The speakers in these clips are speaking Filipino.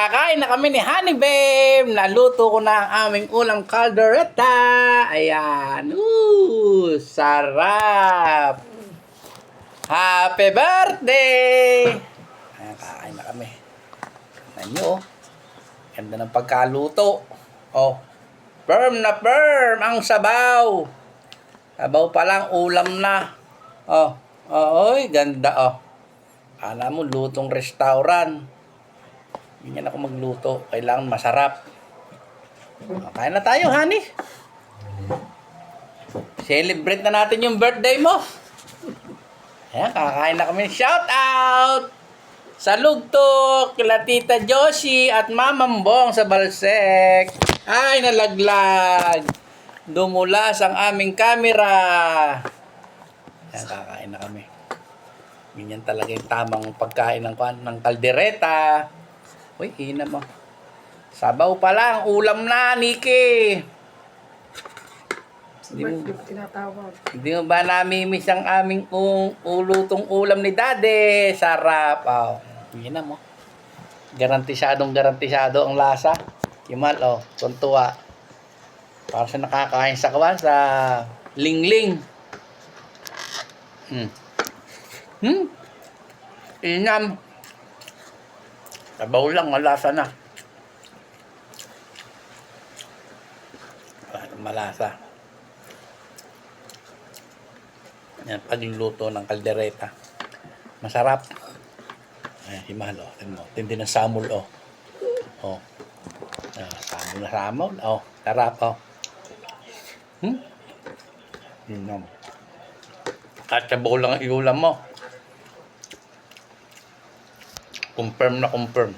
kakain na kami ni Honey Babe. Naluto ko na ang aming ulam caldereta. Ayan. Sarap. Happy birthday! Ayan, kakain na kami. Tignan nyo, oh. Ganda ng pagkaluto. Oh. Firm na firm ang sabaw. Sabaw pa lang, ulam na. Oh. Oy, ganda, oh. Alam mo, lutong restaurant. Ganyan ako magluto. Kailangan masarap. Kain na tayo, honey. Celebrate na natin yung birthday mo. Ayan, kakain na kami. Shout out! Sa Lugtok, kila Tita Josie at Mamang Bong sa Balsec. Ay, nalaglag. Dumulas ang aming camera. Ayan, kakain na kami. Ganyan talaga yung tamang pagkain ng kaldereta. Uy, hina mo. Sabaw pa lang, ulam na, Nikki. Hindi mo ba namimiss ang aming ulutong ulam ni Daddy? Sarap. Oh, hina mo. Garantisado ang lasa. Kimal, oh, tuntua. Para sa nakakain sa kawan, sa lingling. Inam. Sabaw lang, malasa na. Malasa. Yan, pagluluto ng kaldereta. Masarap. Ayan, himahal, oh. Tindi ng samul, oh. Oh. Samul na samul, oh. Sarap, oh. Inam. Kahit sabaw lang ang iulam mo. Confirm na confirm.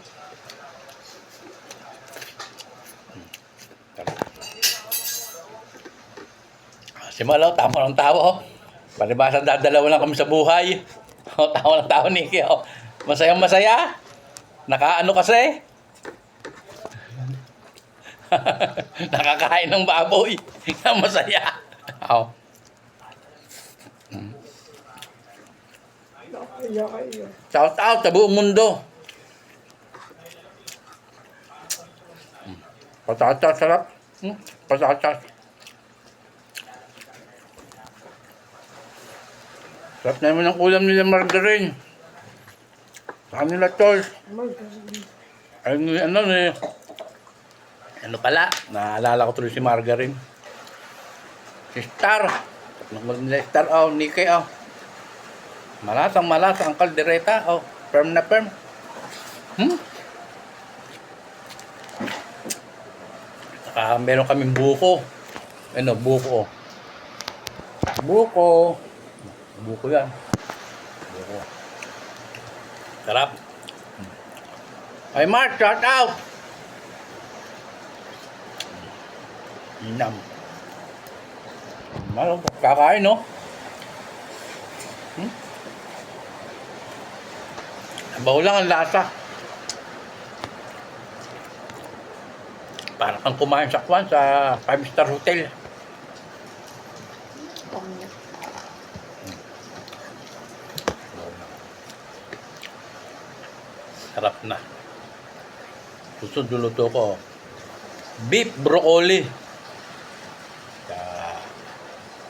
Si Malaw, tama ng tao, oh. Palibasa dadalawa lang kami sa buhay. Oh, tama ng tao, Nikki, oh. Masayang masaya. Nakaano kasi. Nakakain ng baboy. Masaya. Oh. Shout out sa buong mundo. Patatas, sarap. Patatas. Sarap naman ang ulam nila margarine. Sa kanila, tol. Ay, ano pala, naalala ko tuloy si Margarine. Si Star. Nagmaganda Star, oh, Nikki, oh. Malasang malasa ang kaldereta, oh. Firm na firm. Saka meron kaming buko. Ano, buko, oh. Buko. Buko yan. Buko. Sarap. Ay, Mark, shout out! Inam. Malong kakain, no? Sabaw lang ang lasa. Parang kang kumain sa kwan sa 5-star hotel. Sarap na. Susunod luluto ko. Beef broccoli.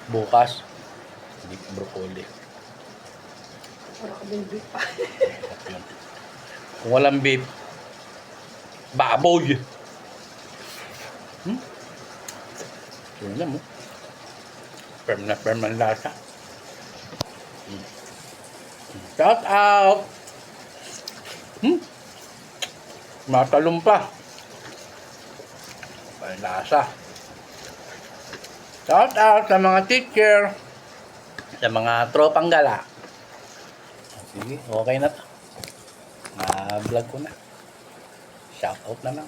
Bukas. Beef broccoli. Kung walang beef, baboy. Tingnan mo. Firm na firm ang lasa. Shout out! Matalong pa. May lasa. Shout out sa mga teacher, sa mga tropang gala. Sige, okay na to. Vlog ko na. Shout out na lang.